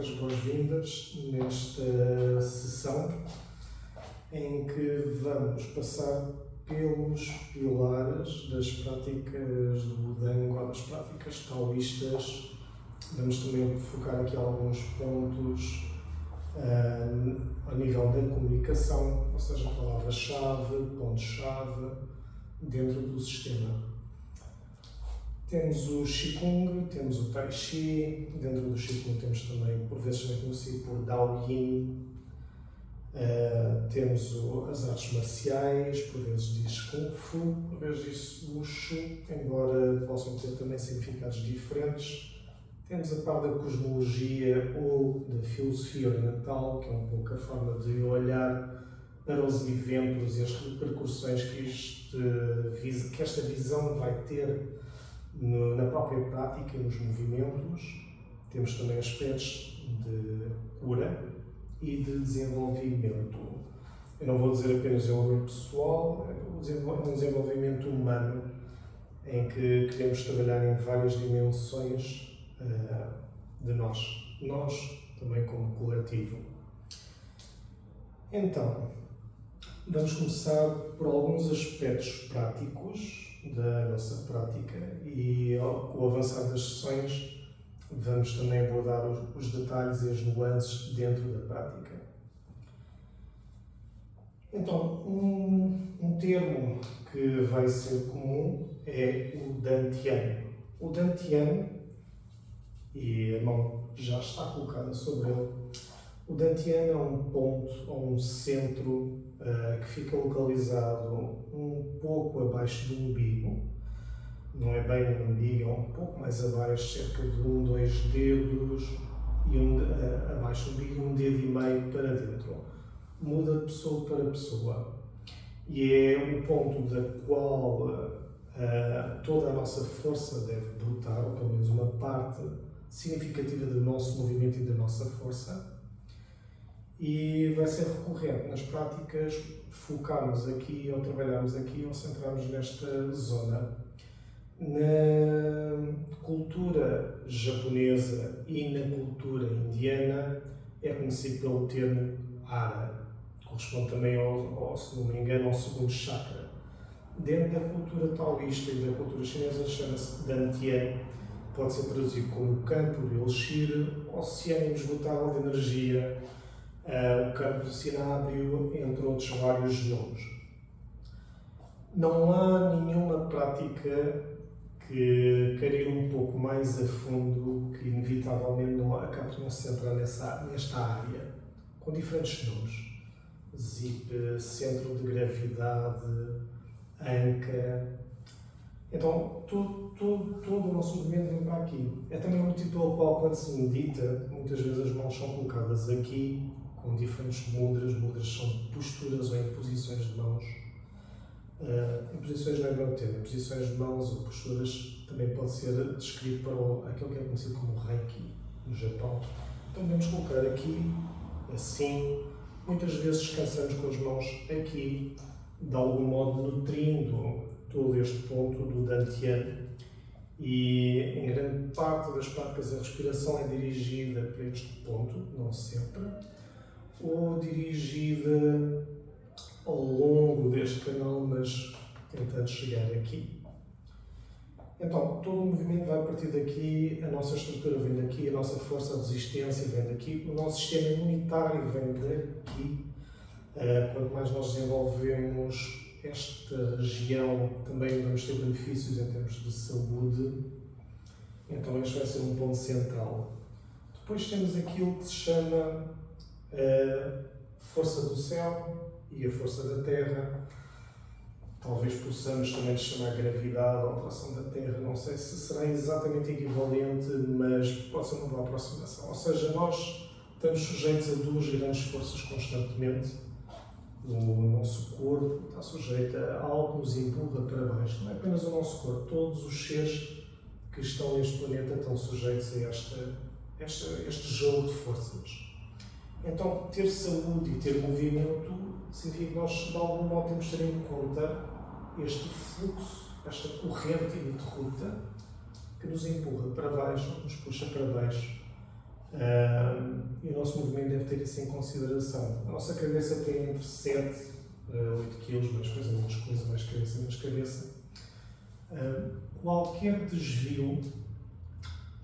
dar-te as boas-vindas nesta sessão em que vamos passar pelos pilares das práticas do Wudang ou das práticas taoístas. Vamos também focar aqui alguns pontos a nível da comunicação, ou seja, palavra-chave, ponto-chave dentro do sistema. Temos o Qigong, temos o Tai Chi, dentro do Qigong temos também, por vezes também conhecido por Dao Yin, temos as artes marciais, por vezes diz Kung Fu, por vezes diz Wushu, embora possam ter também significados diferentes. Temos a parte da cosmologia ou da filosofia oriental, que é um pouco a forma de olhar para os eventos e as repercussões que esta visão vai ter na própria prática e nos movimentos. Temos também aspectos de cura e de desenvolvimento. Eu não vou dizer apenas desenvolvimento pessoal, é um desenvolvimento humano em que queremos trabalhar em várias dimensões de nós também como coletivo. Então, vamos começar por alguns aspectos práticos da nossa prática e, com o avançar das sessões, vamos também abordar os detalhes e as nuances dentro da prática. Então, um termo que vai ser comum é o Dantian. O Dantian, e a mão já está colocada sobre ele, o Dantian é um ponto ou um centro que fica localizado um pouco abaixo do umbigo. Não é bem no umbigo, é um pouco mais abaixo, cerca de 2 dedos e abaixo do umbigo e 1 dedo e meio para dentro. Muda de pessoa para pessoa. E é o ponto da qual toda a nossa força deve brotar, ou pelo menos uma parte significativa do nosso movimento e da nossa força. E vai ser recorrente nas práticas focarmos aqui, ou trabalharmos aqui, ou centrarmos nesta zona. Na cultura japonesa e na cultura indiana é conhecido pelo termo Ara, corresponde também se não me engano, ao segundo chakra. Dentro da cultura taoísta e da cultura chinesa chama-se Dantian, pode ser traduzido como campo do elixir, oceano inesgotável de energia, o campo do cinábrio, entre outros vários nomes. Não há nenhuma prática que queira ir um pouco mais a fundo, que inevitavelmente não acaba por não se centrar nesta área, com diferentes nomes. Zip, centro de gravidade, anca. Então, todo o nosso movimento vem para aqui. É também o motivo pelo qual, quando se medita, muitas vezes as mãos são colocadas aqui, com diferentes mudras. Mudras são posturas ou imposições de mãos. Imposições não é bem o termo. Imposições de mãos ou posturas também pode ser descrito para aquilo que é conhecido como Reiki no Japão. Então, podemos colocar aqui, assim. Muitas vezes descansamos com as mãos aqui, de algum modo nutrindo todo este ponto do Dantian. E em grande parte das práticas a respiração é dirigida para este ponto, não sempre, ou dirigida ao longo deste canal, mas tentando chegar aqui. Então, todo o movimento vai partir daqui, a nossa estrutura vem daqui, a nossa força de resistência vem daqui, o nosso sistema imunitário vem daqui. Quanto mais nós desenvolvemos esta região, também vamos ter benefícios em termos de saúde. Então este vai ser um ponto central. Depois temos aquilo que se chama a força do céu e a força da terra. Talvez possamos também chamar gravidade ou atração da terra. Não sei se será exatamente equivalente, mas pode ser uma boa aproximação. Ou seja, nós estamos sujeitos a 2 grandes forças constantemente. O nosso corpo está sujeito a algo que nos empurra para baixo. Não é apenas o nosso corpo, todos os seres que estão neste planeta estão sujeitos a este jogo de forças. Então, ter saúde e ter movimento significa que nós, de algum modo, temos de ter em conta este fluxo, esta corrente ininterrupta que nos empurra para baixo, nos puxa para baixo, E o nosso movimento deve ter isso em consideração. A nossa cabeça tem entre 7 a 8 kg, mais coisa, menos coisa, mais cabeça, menos cabeça. Qualquer desvio,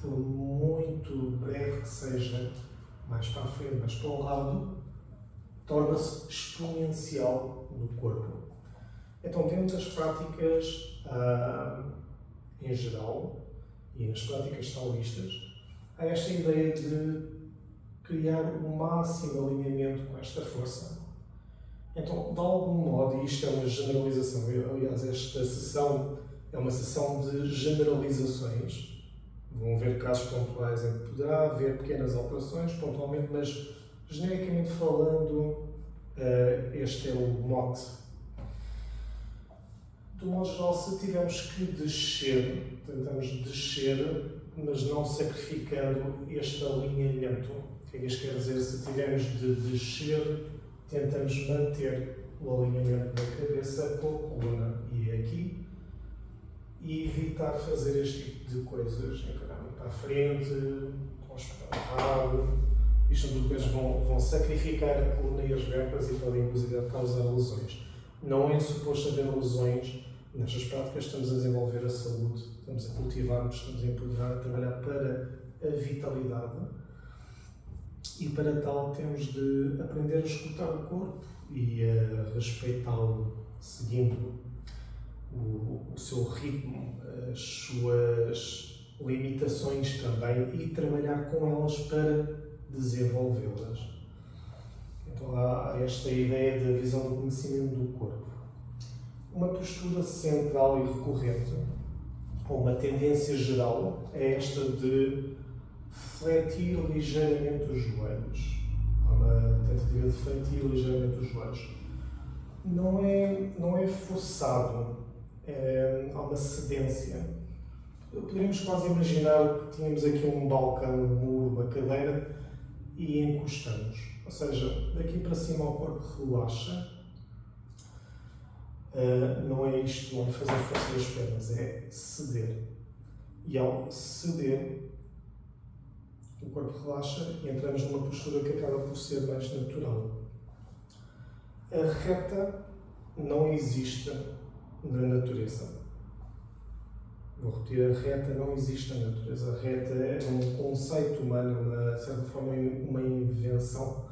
por muito breve que seja, mais para a frente, mais para o lado, torna-se exponencial no corpo. Então, dentro das práticas em geral e nas práticas taoístas, há esta ideia de criar o máximo alinhamento com esta força. Então, de algum modo, e isto é uma generalização, aliás, esta sessão é uma sessão de generalizações. Vão haver casos pontuais em que poderá haver pequenas alterações, pontualmente, mas genericamente falando, este é o mote. De um modo geral, se tivermos que descer, tentamos descer, mas não sacrificando este alinhamento. O que é que isto quer dizer? Se tivermos de descer, tentamos manter o alinhamento da cabeça com a coluna e aqui, e evitar fazer este tipo de coisas, encarar muito para a frente, rabo. Isto são tudo coisas que vão sacrificar a coluna e as vértebras e podem inclusive causar lesões. Não é suposto haver lesões nestas práticas, estamos a desenvolver a saúde, estamos a cultivar-nos, estamos a empoderar, a trabalhar para a vitalidade, e para tal temos de aprender a escutar o corpo e a respeitá-lo, seguindo o seu ritmo, as suas limitações também, e trabalhar com elas para desenvolvê-las. Então há esta ideia da visão do conhecimento do corpo. Uma postura central e recorrente, ou uma tendência geral, é esta de fletir ligeiramente os joelhos. Há uma tentativa de fletir ligeiramente os joelhos. Não é forçado, há uma cedência. Poderíamos quase imaginar que tínhamos aqui um balcão, um muro, uma cadeira e encostamos. Ou seja, daqui para cima o corpo relaxa. Não é isto, não é fazer força das pernas, é ceder. E ao ceder, o corpo relaxa e entramos numa postura que acaba por ser mais natural. A reta não existe na natureza. Vou repetir, a reta não existe na natureza. A reta é um conceito humano, de certa forma uma invenção,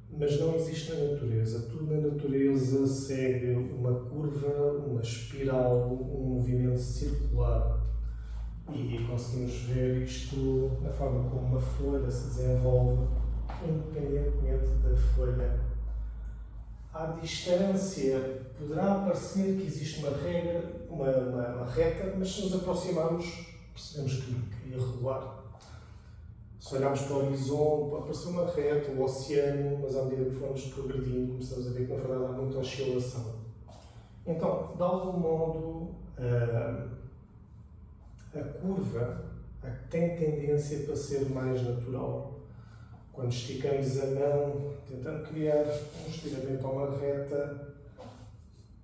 mas não existe na natureza. Tudo na natureza segue uma curva, uma espiral, um movimento circular. E conseguimos ver isto na forma como uma folha se desenvolve, independentemente da folha. À distância, poderá parecer que existe uma regra, uma reta, mas se nos aproximarmos, percebemos que é irregular. Se olharmos para o horizonte, pode parecer uma reta, o oceano, mas à medida que formos progredindo, começamos a ver que na verdade há muita oscilação. Então, de algum modo, a curva tem tendência para ser mais natural. Quando esticamos a mão, tentando criar um estiramento a uma reta,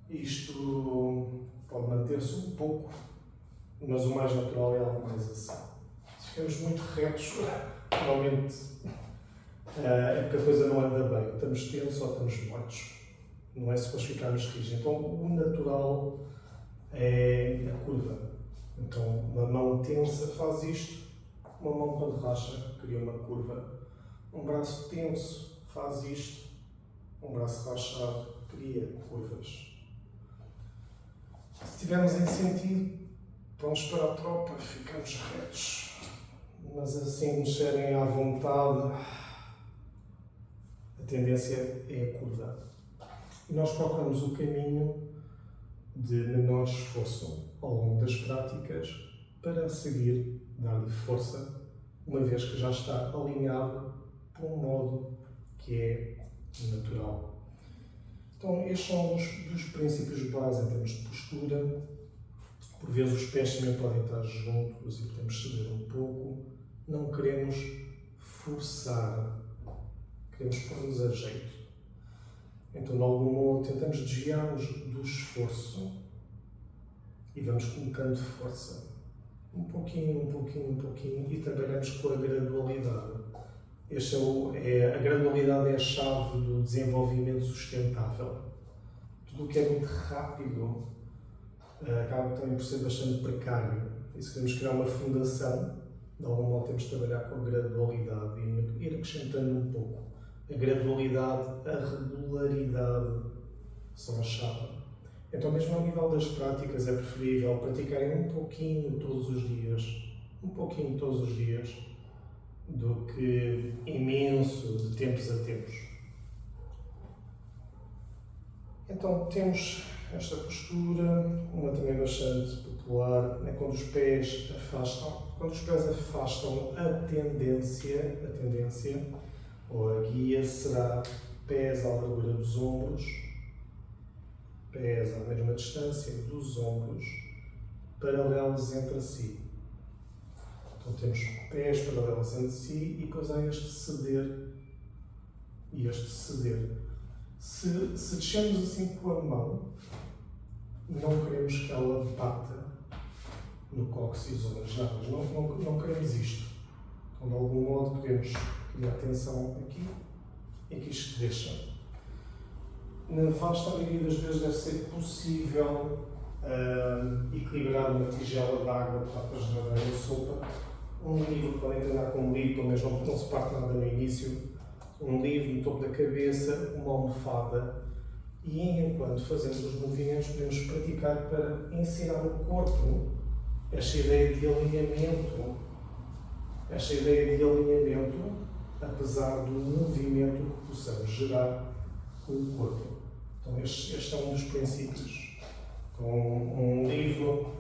isto pode manter-se um pouco, mas o mais natural é algo mais assim. Se ficamos muito retos, normalmente é porque a coisa não anda bem. Estamos tensos ou estamos mortos. Não é suposto ficarmos rígidos. Então, o natural é a curva. Então, uma mão tensa faz isto, uma mão quando racha cria uma curva. Um braço tenso faz isto, um braço rachado cria curvas. Se estivermos em sentido, vamos para a tropa, ficamos retos. Mas assim mexerem à vontade, a tendência é a curva. E nós procuramos o caminho de menor esforço ao longo das práticas para seguir dar-lhe força, uma vez que já está alinhado por um modo que é natural. Então, estes são dos princípios básicos em termos de postura. Por vezes os pés também podem estar juntos e podemos ceder um pouco. Não queremos forçar, queremos pôr-nos a jeito. Então, de algum modo, tentamos desviar-nos do esforço e vamos colocando força. Um pouquinho, e trabalhamos com a gradualidade. A gradualidade é a chave do desenvolvimento sustentável. Tudo o que é muito rápido acaba também por ser bastante precário. E se queremos criar uma fundação, de algum modo temos de trabalhar com a gradualidade e ir acrescentando um pouco. A gradualidade, a regularidade são a chave. Então, mesmo ao nível das práticas, é preferível praticarem um pouquinho todos os dias, do que imenso de tempos a tempos. Então, temos esta postura, uma também bastante popular, é quando os pés afastam. Quando os pés afastam, a tendência ou a guia será pés à largura dos ombros, pés à mesma distância dos ombros, paralelos entre si. Então temos pés paralelos entre si e depois há este ceder e este ceder. Se descermos assim com a mão, não queremos que ela bata no cóccix ou nas nádegas, não queremos isto. Então, de algum modo, podemos criar tensão aqui e que isto deixa. Na vasta maioria das vezes deve ser possível equilibrar uma tigela de água de patas de madeira solta. Um livro, podem treinar com um livro, mas não se parte nada no início. Um livro no topo da cabeça, uma almofada. E enquanto fazemos os movimentos, podemos praticar para ensinar o corpo esta ideia de alinhamento. Apesar do movimento que possamos gerar com o corpo. Então este é um dos princípios. Então, um livro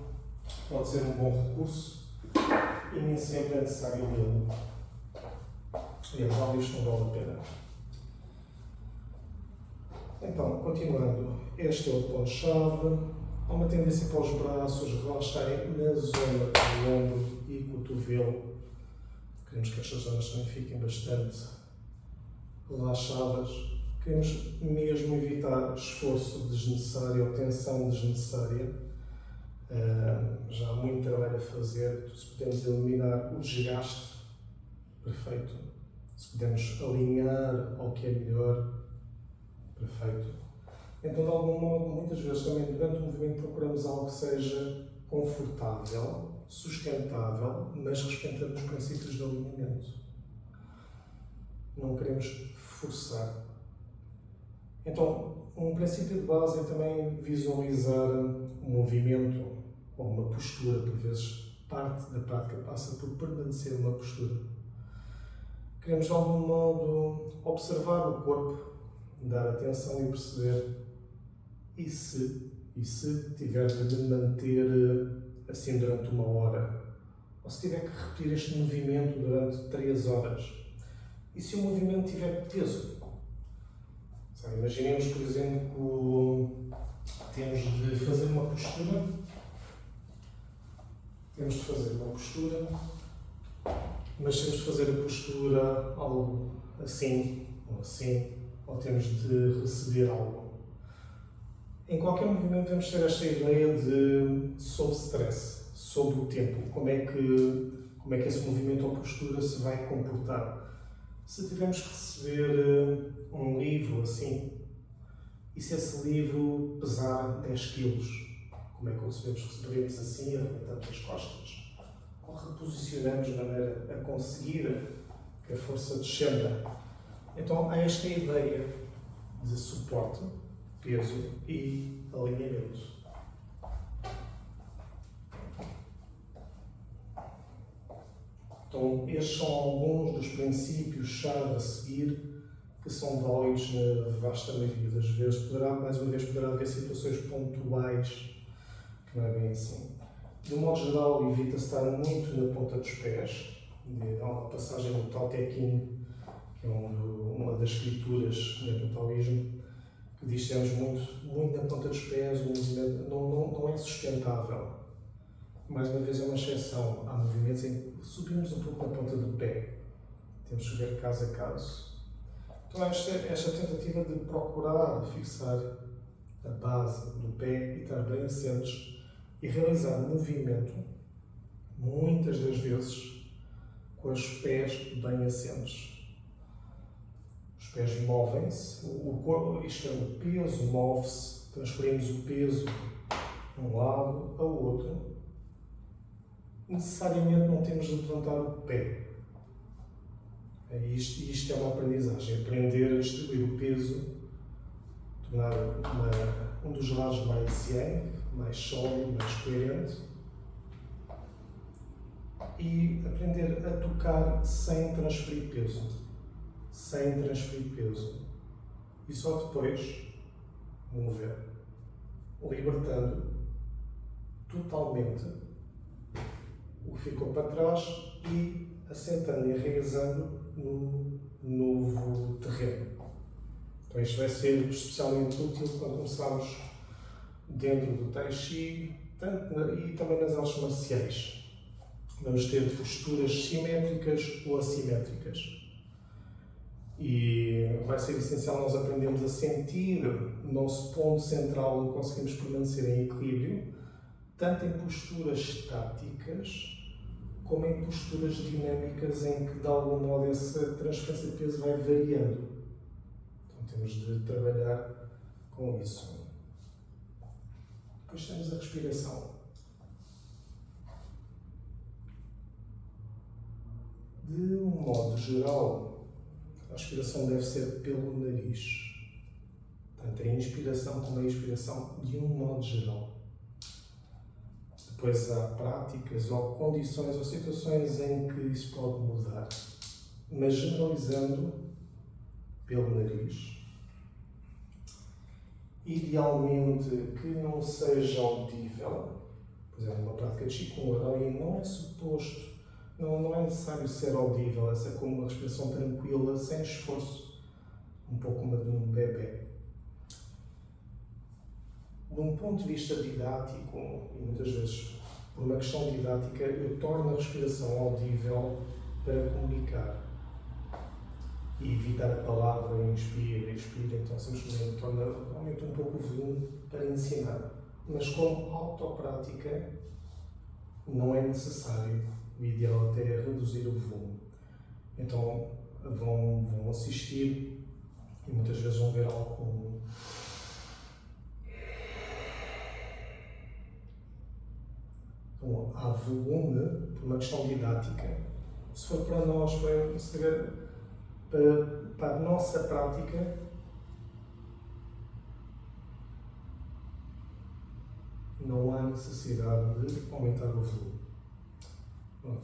pode ser um bom recurso e nem sempre é necessário lê-lo. Aliás, há livros que não vale a pena. Então, continuando, este é o ponto-chave. Há uma tendência para os braços relaxarem na zona do ombro e cotovelo. Queremos que estas zonas também fiquem bastante relaxadas. Queremos mesmo evitar esforço desnecessário ou tensão desnecessária. Já há muito trabalho a fazer. Se podemos eliminar o desgaste, perfeito. Se podemos alinhar ao que é melhor, perfeito. Então, de algum modo, muitas vezes também durante o movimento procuramos algo que seja confortável, sustentável, mas respeitando os princípios de alinhamento. Não queremos forçar. Então, um princípio de base é também visualizar um movimento ou uma postura. Por vezes, parte da prática passa por permanecer uma postura. Queremos, de algum modo, observar o corpo, dar atenção e perceber e se tiver de me manter assim durante 1 hora, ou se tiver que repetir este movimento durante 3 horas, e se o movimento tiver peso. Sabe, imaginemos, por exemplo, temos de fazer uma postura, mas temos de fazer a postura algo assim, ou temos de receber algo. Em qualquer movimento devemos ter esta ideia de sob stress, sob o tempo, como é que esse movimento ou postura se vai comportar. Se tivermos que receber um livro assim, e se esse livro pesar 10 kg, como é que receberemos assim, arrebentamos as costas? Ou reposicionamos de maneira a conseguir que a força descenda? Então há esta ideia de suporte, peso e alinhamento. Então, estes são alguns dos princípios-chave a seguir que são válidos na vasta maioria das vezes. Mais uma vez, poderá haver situações pontuais que não é bem assim. De um modo geral, evita-se estar muito na ponta dos pés. Há uma passagem no Tao Te Ching, que é uma das escrituras do taoísmo, que diz que estamos muito na ponta dos pés, o movimento não é sustentável. Mais uma vez é uma exceção. Há movimentos em que subimos um pouco na ponta do pé. Temos que ver caso a caso. Então esta tentativa de procurar fixar a base do pé e estar bem assentes e realizar o movimento, muitas das vezes, com os pés bem assentes. pés movem-se, isto é, o peso move-se, transferimos o peso de um lado ao outro. Necessariamente não temos de levantar o pé. Isto é uma aprendizagem, aprender a distribuir o peso, tornar um dos lados mais yang, mais sólido, mais coerente, e aprender a tocar sem transferir peso. Sem transferir peso. E só depois mover, libertando totalmente o que ficou para trás e assentando e enraizando no novo terreno. Então isto vai ser especialmente útil quando começarmos dentro do Tai Chi e também nas artes marciais. Vamos ter posturas simétricas ou assimétricas. E vai ser essencial nós aprendermos a sentir o nosso ponto central onde conseguimos permanecer em equilíbrio, tanto em posturas estáticas como em posturas dinâmicas em que de algum modo essa transferência de peso vai variando. Então temos de trabalhar com isso. Depois temos a respiração. De um modo geral, a respiração deve ser pelo nariz. Tanto a inspiração como a expiração, de um modo geral. Depois há práticas ou condições ou situações em que isso pode mudar. Mas generalizando, pelo nariz. Idealmente que não seja audível. Por exemplo, uma prática de Qigong não é suposto. Não é necessário ser audível, essa é como uma respiração tranquila, sem esforço, um pouco como a de um bebê. De um ponto de vista didático, e muitas vezes por uma questão didática, eu torno a respiração audível para comunicar. E evitar a palavra inspira, expira, então simplesmente aumenta um pouco o volume para ensinar. Mas como autoprática, não é necessário. O ideal até é reduzir o volume. Então vão assistir e muitas vezes vão ver algo como então, há volume por uma questão didática. Se for para nós, para a nossa prática, não há necessidade de aumentar o volume.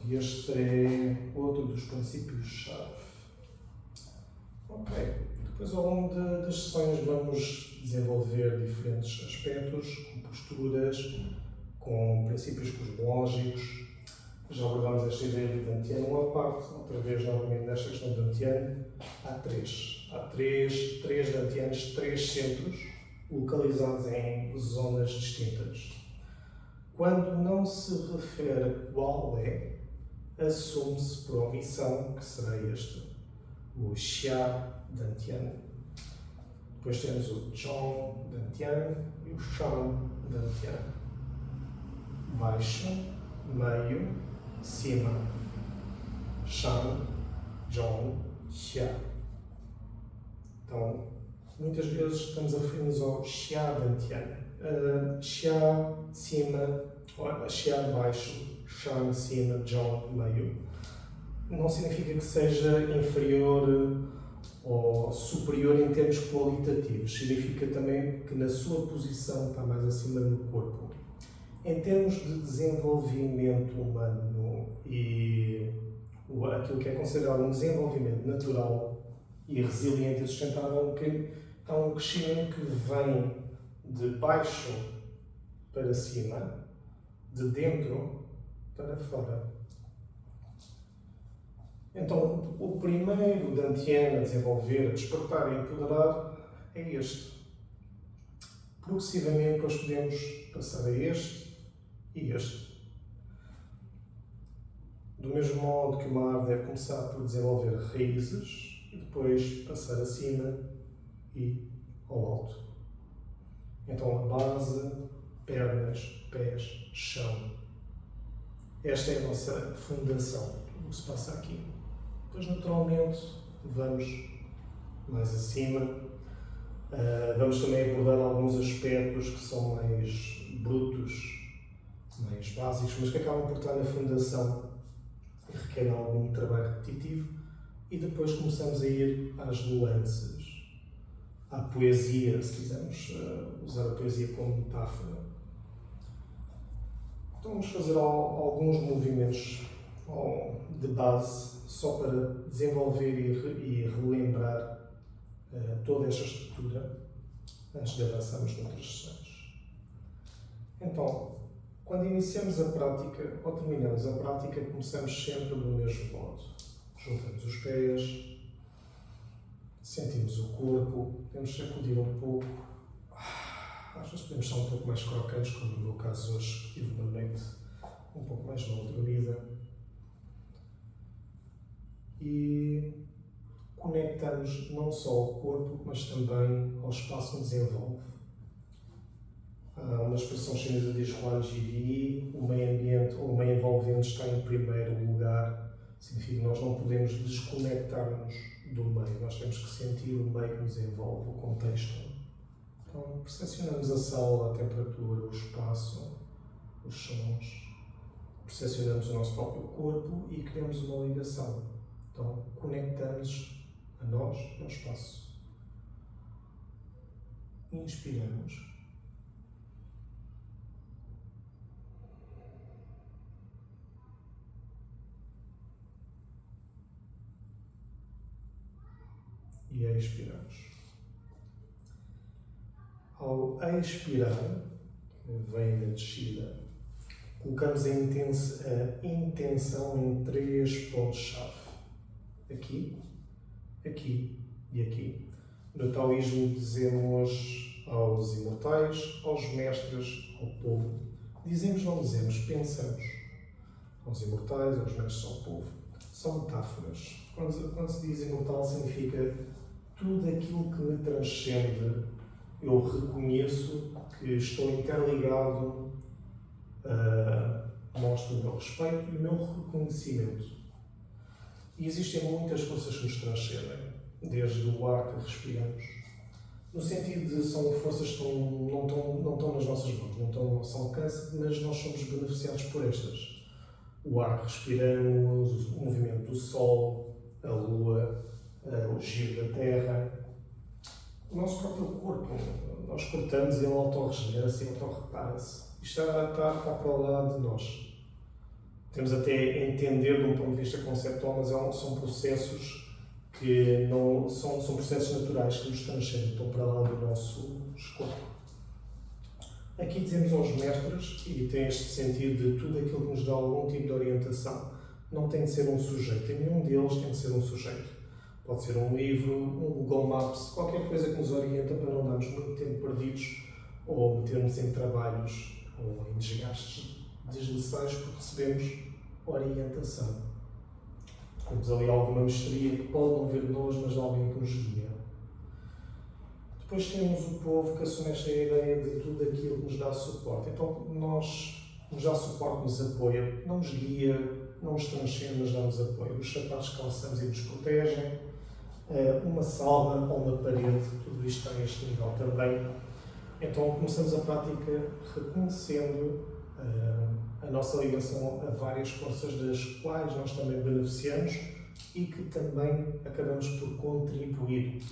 E este é outro dos princípios-chave. Ok. Depois, ao longo das sessões, vamos desenvolver diferentes aspectos, com posturas, com princípios cosmológicos. Já abordámos esta ideia de Dantian. Uma parte, outra vez, novamente, nesta questão de Dantian, há três Dantianos, três centros, localizados em zonas distintas. Quando não se refere a qual é, assume-se por omissão que será este, o Xia Dantian. Depois temos o Zhong Dantian e o Shang Dantian. Baixo, meio, cima. Shang, Zhong, Xia. Então, muitas vezes estamos a referir-nos ao Xia Dantian. Xia, cima, Xia baixo, Shang, cima, Zhong, meio. Não significa que seja inferior ou superior em termos qualitativos. Significa também que na sua posição está mais acima do corpo. Em termos de desenvolvimento humano e aquilo que é considerado um desenvolvimento natural e resiliente e sustentável, que há um crescimento que vem de baixo para cima, de dentro para fora. Então, o primeiro Dantian a desenvolver, a despertar e a empoderar é este. Progressivamente, depois podemos passar a este e este. Do mesmo modo que uma árvore deve começar por desenvolver raízes e depois passar acima e ao alto. Então, a base, pernas, pés, chão. Esta é a nossa fundação, o que se passa aqui. Depois, naturalmente, vamos mais acima. Vamos também abordar alguns aspectos que são mais brutos, mais básicos, mas que acabam por estar na fundação e requerem algum trabalho repetitivo. E depois começamos a ir às nuances, à poesia, se quisermos usar a poesia como metáfora. Então vamos fazer alguns movimentos de base, só para desenvolver e relembrar toda esta estrutura, antes de avançarmos noutras sessões. Então, quando iniciamos a prática, ou terminamos a prática, começamos sempre do mesmo modo. Juntamos os pés, sentimos o corpo, podemos sacudir um pouco. Às vezes podemos estar um pouco mais crocantes, como no meu caso hoje, tive uma noite um pouco mais mal dormida. E conectamos não só ao corpo, mas também ao espaço que nos envolve. Há uma expressão chinesa que diz Huan Ji Di, o meio ambiente ou o meio envolvente está em primeiro lugar. Significa que nós não podemos desconectar-nos do meio, nós temos que sentir o meio que nos envolve, o contexto. Então, percepcionamos a sala, a temperatura, o espaço, os sons, percepcionamos o nosso próprio corpo e criamos uma ligação. Então, conectamos a nós e ao espaço. Inspiramos. E expiramos. Ao expirar, vem na descida, colocamos a intenção em 3 pontos-chave. Aqui, aqui e aqui. No taoísmo dizemos aos imortais, aos mestres, ao povo. Dizemos, não dizemos, pensamos. Aos imortais, aos mestres, ao povo. São metáforas. Quando se diz imortal, significa tudo aquilo que me transcende. Eu reconheço que estou interligado, mostro o meu respeito e o meu reconhecimento. E existem muitas forças que nos transcendem, desde o ar que respiramos, no sentido de são forças que não estão nas nossas mãos, não estão ao nosso alcance, mas nós somos beneficiados por estas. O ar que respiramos, o movimento do sol, a lua, o giro da terra, o nosso próprio corpo. Nós cortamos e ele autorregenera-se e autorrepara-se. Isto está para o lado de nós. Temos até a entender de um ponto de vista conceptual, mas são processos que não são processos naturais que nos transcendem, estão para lá do nosso escopo. Aqui dizemos aos mestres, e tem este sentido de tudo aquilo que nos dá algum tipo de orientação, não tem de ser um sujeito, nenhum deles tem de ser um sujeito. Pode ser um livro, um Google Maps, qualquer coisa que nos orienta para não darmos muito tempo perdidos ou metermos em trabalhos ou em desgastes desnecessários porque recebemos orientação. Temos ali alguma mestria que pode não vir de nós, mas de alguém que nos guia. Depois temos o povo que assume esta ideia de tudo aquilo que nos dá suporte. Então, nos dá suporte, nos apoia, não nos guia, não nos transcende, mas dá-nos apoio. Os sapatos que calçamos e nos protegem, uma salva ou uma parede, tudo isto está a este nível também. Então, começamos a prática reconhecendo a nossa ligação a várias forças das quais nós também beneficiamos e que também acabamos por contribuir.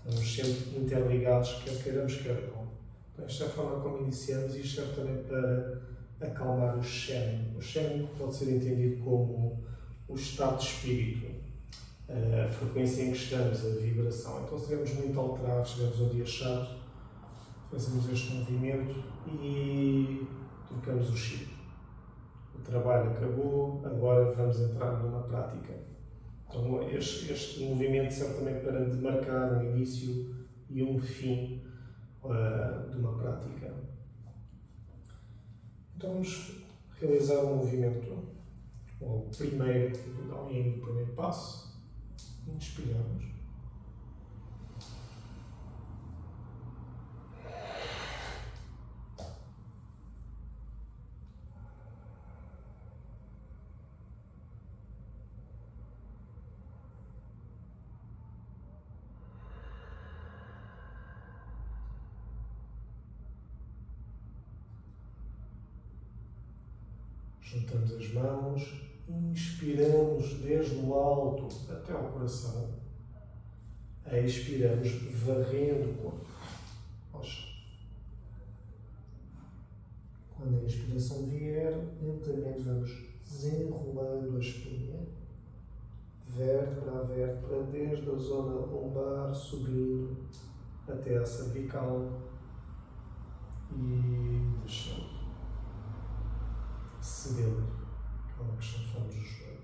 Estamos sempre interligados, quer queiramos, quer não. Então, esta é a forma como iniciamos e isto serve também para acalmar o Shen. O Shen pode ser entendido como o estado de espírito, a frequência em que estamos, a vibração. Então, se estivermos muito alterados, se estivermos um dia chato, fazemos este movimento e trocamos o chip. O trabalho acabou, agora vamos entrar numa prática. Então, este movimento serve também para demarcar um início e um fim de uma prática. Então, vamos realizar um movimento, o primeiro do Dao Yin, o primeiro passo. Inspiramos. Juntamos as mãos, inspiramos desde o alto até ao coração. Expiramos, varrendo o corpo ao chão. Quando a inspiração vier, lentamente vamos desenrolando a espinha, vértebra a vértebra, desde a zona lombar, subindo até a cervical e descendo, cedendo, aquela que chamamos o joelho.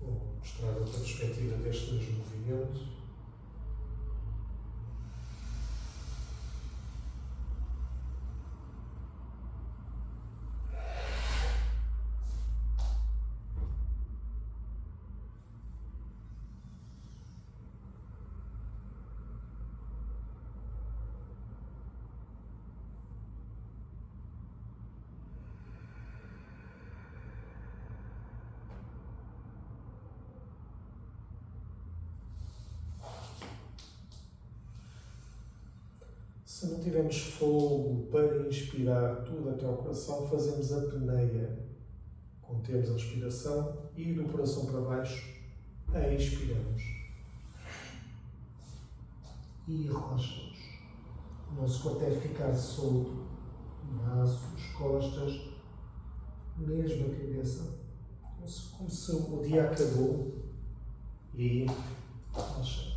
Vou mostrar outra perspectiva deste mesmo movimento. Se não tivermos fogo para inspirar tudo até ao coração, fazemos a apneia. Contemos a respiração e do coração para baixo expiramos. E relaxamos. O nosso corpo deve ficar solto. Braços, costas, mesmo a cabeça. Como se o dia acabou e relaxamos.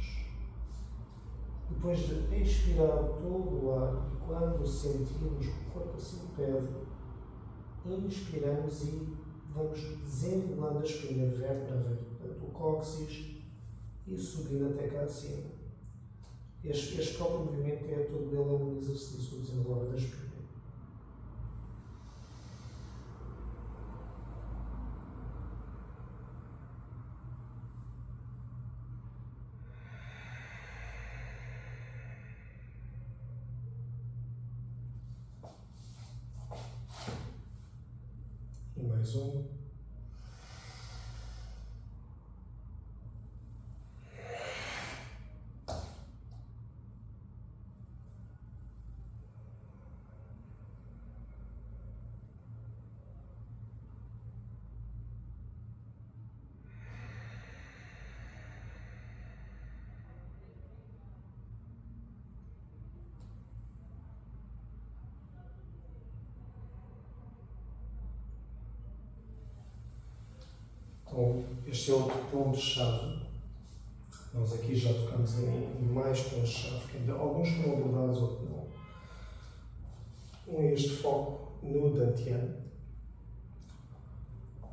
Depois de expirar todo o ar, e quando sentimos o corpo assim pede, inspiramos e vamos desenrolando a espinha vértebra a vértebra do cóccix e subindo até cá acima. Este próprio movimento é todo ele um exercício do desenrolar da espinha. E mais um. Então, este é outro ponto-chave. Nós aqui já tocamos em mais pontos-chave, que ainda alguns foram abordados, outros não. Um é este foco no dantian.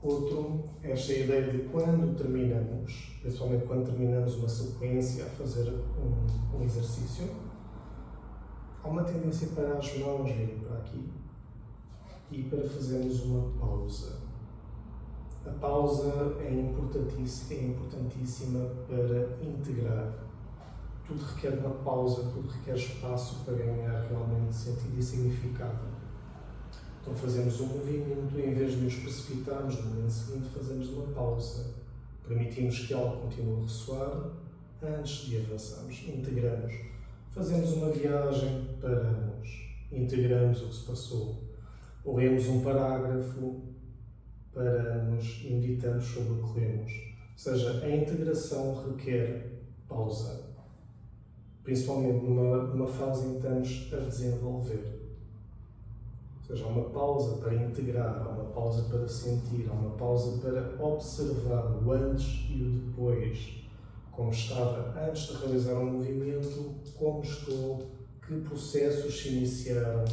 Outro, esta ideia de quando terminamos, principalmente quando terminamos uma sequência a fazer um exercício, há uma tendência para as mãos virem para aqui e para fazermos uma pausa. A pausa é importantíssima para integrar. Tudo requer uma pausa, tudo requer espaço para ganhar realmente sentido e significado. Então fazemos um movimento e em vez de nos precipitarmos no momento seguinte, fazemos uma pausa. Permitimos que algo continue a ressoar antes de avançarmos. Integramos. Fazemos uma viagem, paramos. Integramos o que se passou. Lemos um parágrafo, paramos e meditamos sobre o que lemos. Ou seja, a integração requer pausa, principalmente numa fase em que estamos a desenvolver. Ou seja, há uma pausa para integrar, há uma pausa para sentir, há uma pausa para observar o antes e o depois. Como estava antes de realizar um movimento, como estou, que processos se iniciaram.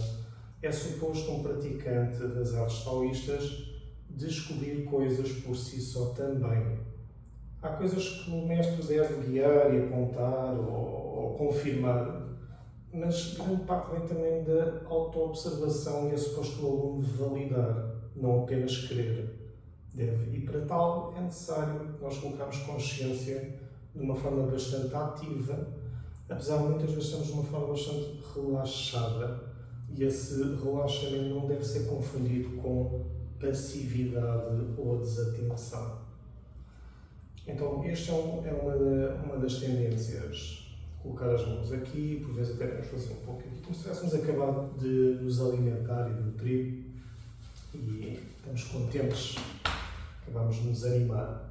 É suposto um praticante das artes taoístas descobrir coisas por si só também. Há coisas que o mestre deve guiar e apontar ou confirmar, mas grande parte vem também da auto-observação e é suposto o aluno validar, não apenas querer. deve. E para tal é necessário nós colocarmos consciência de uma forma bastante ativa, apesar de muitas vezes estamos de uma forma bastante relaxada, e esse relaxamento não deve ser confundido com passividade ou desatenção. Então, esta é uma das tendências. Colocar as mãos aqui, por vezes até vamos fazer um pouco aqui, como se estivéssemos acabado de nos alimentar e nutrir, e estamos contentes, acabamos de nos animar.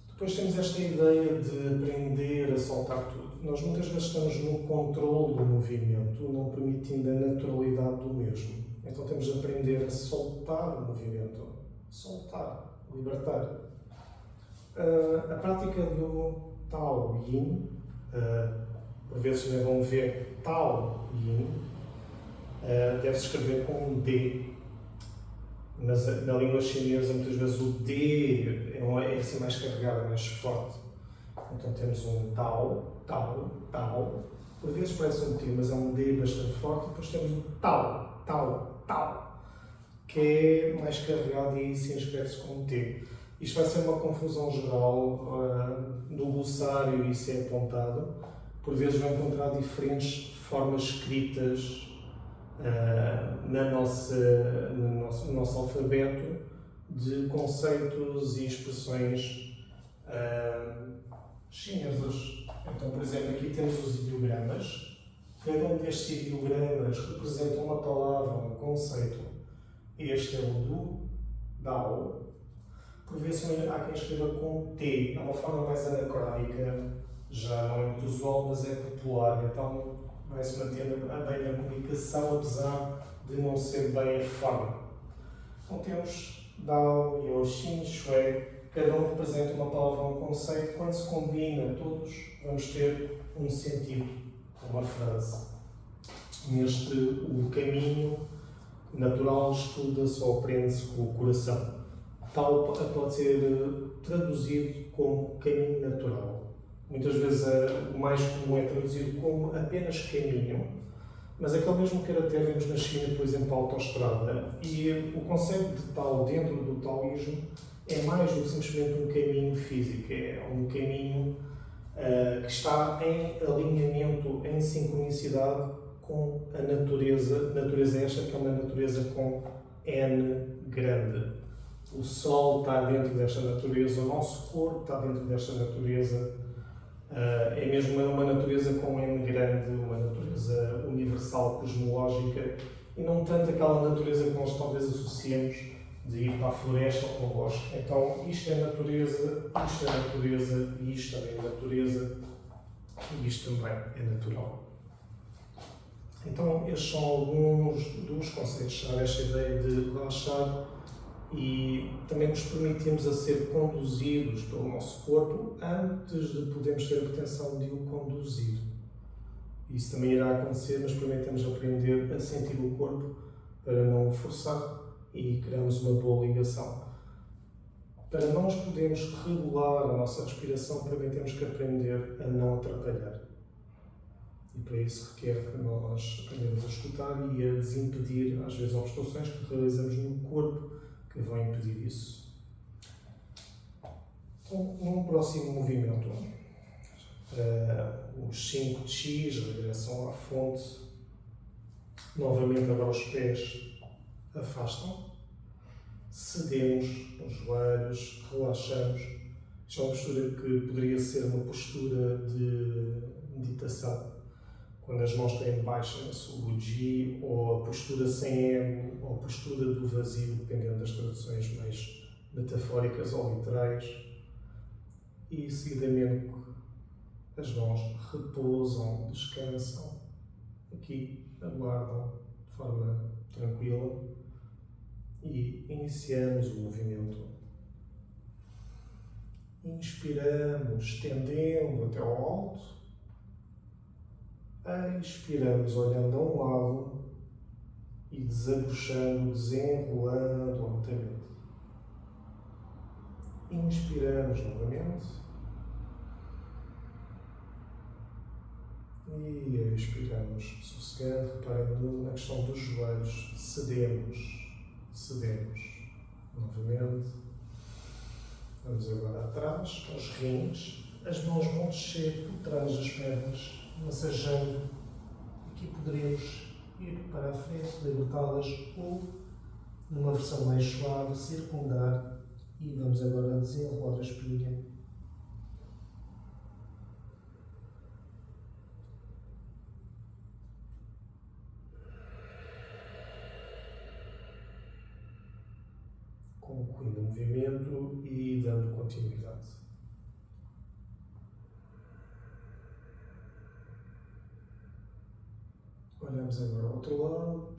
Depois temos esta ideia de aprender a soltar tudo. Nós muitas vezes estamos no controle do movimento, não permitindo a naturalidade do mesmo. Então temos de aprender a soltar o movimento, soltar, libertar. A prática do Tao Yin, por vezes também vão ver Tao Yin, deve-se escrever com um D, mas na língua chinesa muitas vezes o D é assim mais carregado, mais forte. Então temos um Tao, Tao, Tao, por vezes parece um T, mas é um D bastante forte, e depois temos um Tao, Tao, Tao, que é mais carregado e se inscreve-se com um T. Isto vai ser uma confusão geral no glossário, isso é apontado. Por vezes vão encontrar diferentes formas escritas no nosso alfabeto de conceitos e expressões chinesas. Então, por exemplo, aqui temos os ideogramas. Cada um destes ideogramas representa uma palavra, um conceito. Este é o do, Dao. Por vezes há quem escreva com T, é uma forma mais anacrónica, já não é muito usual, mas é popular, então vai-se mantendo bem a comunicação, apesar de não ser bem a forma. Então temos Dao, Yo, Xin, Shui, cada um representa uma palavra, um conceito, quando se combina todos, vamos ter um sentido, uma frase. O caminho natural estuda-se ou aprende-se com o coração. Tal pode ser traduzido como caminho natural. Muitas vezes o mais comum é traduzido como apenas caminho, mas aquele mesmo caractere vemos na China, por exemplo, a autoestrada, e o conceito de Tao dentro do taoísmo é mais do que simplesmente um caminho físico, é um caminho que está em alinhamento, em sincronicidade com a natureza. Natureza esta que é uma natureza com N grande. O Sol está dentro desta natureza, o nosso corpo está dentro desta natureza. É mesmo uma natureza com N grande, uma natureza universal, cosmológica, e não tanto aquela natureza que nós talvez associemos de ir para a floresta ou para o bosque. Então, isto é natureza, e isto também é natureza, e isto também é natural. Então, estes são alguns dos conceitos-chave, esta ideia de relaxar e também nos permitimos a ser conduzidos pelo nosso corpo antes de podermos ter a pretensão de o conduzir. Isso também irá acontecer, mas permitamos aprender a sentir o corpo para não o forçar e criamos uma boa ligação. Para nós podermos regular a nossa respiração, permitemos que aprender a não atrapalhar. E para isso requer que nós aprendamos a escutar e a desimpedir, às vezes, obstruções que realizamos no corpo que vão impedir isso. Então, num próximo movimento, os 5 Chis regressam à fonte. Novamente, agora os pés afastam. Cedemos os joelhos, relaxamos. Isto é uma postura que poderia ser uma postura de meditação. Quando as mãos estão em baixa, o Ji, ou a postura sem ego, ou a postura do vazio, dependendo das traduções mais metafóricas ou literais. E seguidamente as mãos repousam, descansam, aqui aguardam de forma tranquila e iniciamos o movimento. Inspiramos, estendendo até ao alto. Expiramos, olhando a um lado e desabrochando, desenrolando lentamente. Inspiramos novamente e expiramos, sossegando, reparando na questão dos joelhos. Cedemos. Novamente. Vamos agora atrás, aos rins. As mãos vão descer por trás das pernas, massageando. Aqui poderemos ir para a frente, libertá-las ou, numa versão mais suave, circundar. E vamos agora desenrolar a espinha. Concluindo o movimento e dando continuidade. Olhamos agora ao outro lado.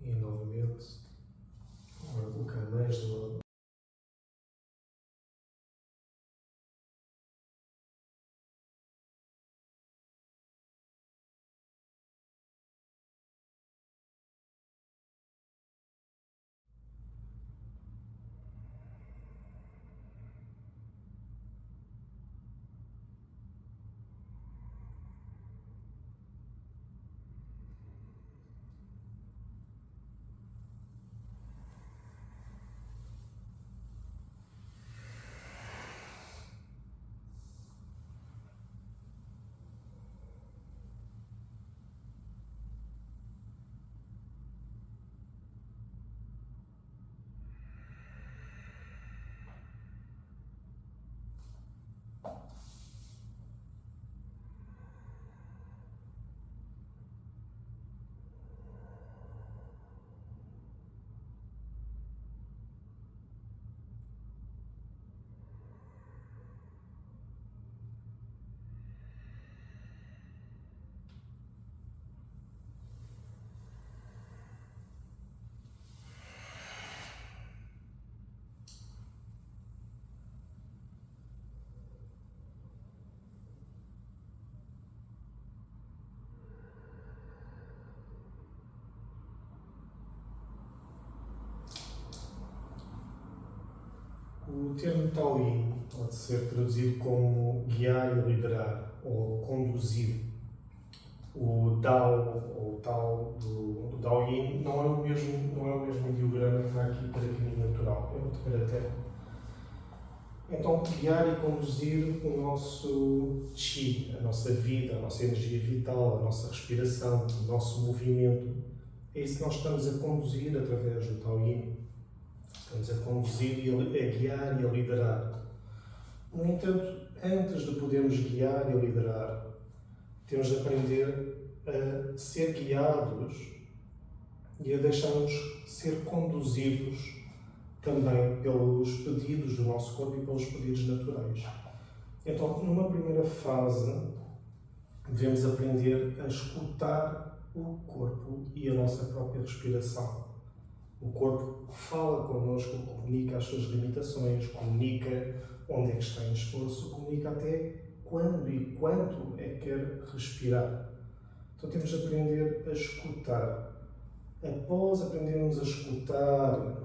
E novamente, agora colocar mais do lado. O termo Tao-Yin pode ser traduzido como guiar e liderar ou conduzir. O Tao ou Tao do Tao-Yin não é o mesmo ideograma que está aqui para caminho natural, é outro caractere. Então, guiar e conduzir o nosso Qi, a nossa vida, a nossa energia vital, a nossa respiração, o nosso movimento, é isso que nós estamos a conduzir através do Tao-Yin. Estamos a conduzir, a guiar e a liderar. No entanto, antes de podermos guiar e liderar, temos de aprender a ser guiados e a deixar-nos ser conduzidos também pelos pedidos do nosso corpo e pelos pedidos naturais. Então, numa primeira fase, devemos aprender a escutar o corpo e a nossa própria respiração. O corpo fala connosco, comunica as suas limitações, comunica onde é que está em esforço, comunica até quando e quanto é que quer respirar. Então temos de aprender a escutar. Após aprendermos a escutar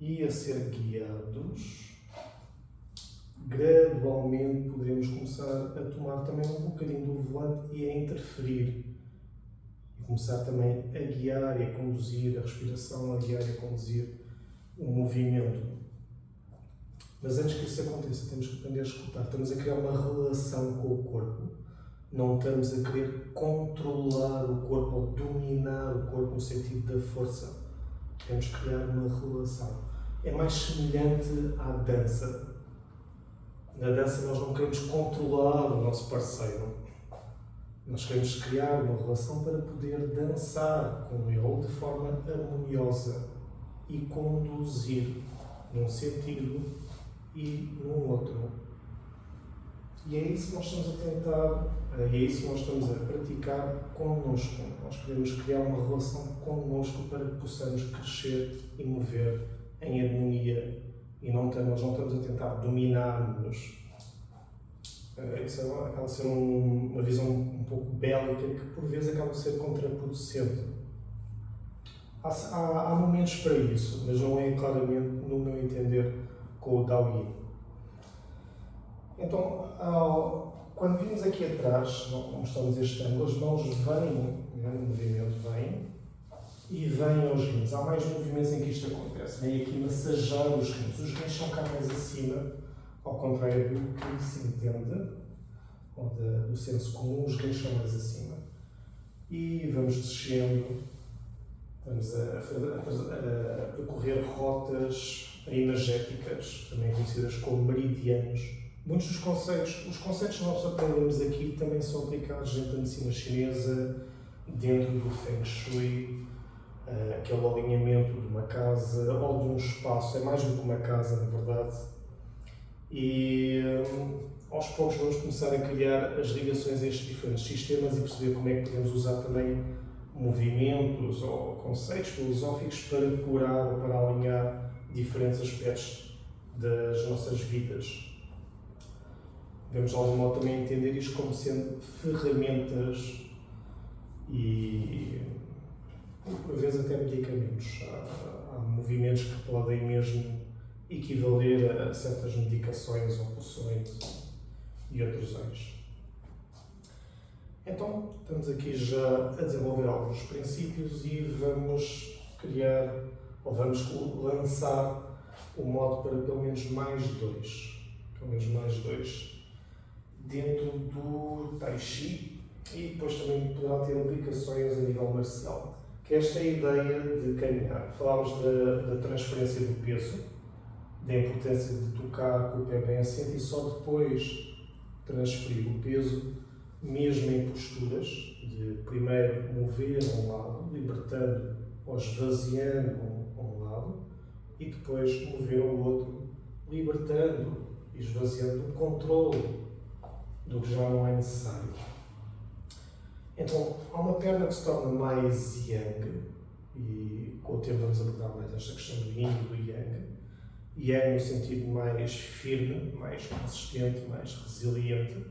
e a ser guiados, gradualmente poderemos começar a tomar também um bocadinho do volante e a interferir. E começar também a guiar e a conduzir a respiração, a guiar e a conduzir o movimento. Mas antes que isso aconteça, temos que aprender a escutar. Estamos a criar uma relação com o corpo. Não estamos a querer controlar o corpo ou dominar o corpo no sentido da força. Temos que criar uma relação. É mais semelhante à dança. Na dança nós não queremos controlar o nosso parceiro. Nós queremos criar uma relação para poder dançar com ele de forma harmoniosa. e conduzir num sentido e num outro. E é isso que nós estamos a tentar, é isso que nós estamos a praticar connosco. Nós queremos criar uma relação connosco para que possamos crescer e mover em harmonia e nós não estamos a tentar dominar-nos. Isso acaba a ser uma visão um pouco bélica que por vezes acaba a ser contraproducente. Há momentos para isso, mas não é claramente, no meu entender, com o Daoísmo. Então, quando vimos aqui atrás, como estamos este ângulo, as mãos vêm, o movimento vem, e vêm aos rins. Há mais movimentos em que isto acontece. Vem aqui massajar os rins. Os rins são cá mais acima, ao contrário do que se entende, ou do senso comum, os rins são mais acima. E vamos descendo, estamos a percorrer rotas energéticas, também conhecidas como meridianos. Muitos dos conceitos, os conceitos que nós aprendemos aqui também são aplicados dentro da medicina chinesa, dentro do Feng Shui, aquele alinhamento de uma casa ou de um espaço, é mais do que uma casa, na verdade. E aos poucos vamos começar a criar as ligações a estes diferentes sistemas e perceber como é que podemos usar também movimentos ou conceitos filosóficos para curar ou para alinhar diferentes aspectos das nossas vidas. Devemos, de algum modo, também entender isto como sendo ferramentas e, por vezes, até medicamentos. Há movimentos que podem mesmo equivaler a certas medicações ou poções e outros eixos. Então, estamos aqui já a desenvolver alguns princípios e vamos criar, ou vamos lançar o modo para pelo menos mais dois. Dentro do Tai Chi e depois também poderá ter aplicações a nível marcial. Que esta é a ideia de caminhar. Falámos da transferência do peso, da importância de tocar com o pé bem assente e só depois transferir o peso, mesmo em posturas, de primeiro mover a um lado, libertando ou esvaziando a um lado, e depois mover ao outro, libertando e esvaziando o controle do que já não é necessário. Então, há uma perna que se torna mais yang, e com o tempo vamos abordar mais esta questão do yin e do yang. Yang no sentido mais firme, mais consistente, mais resiliente,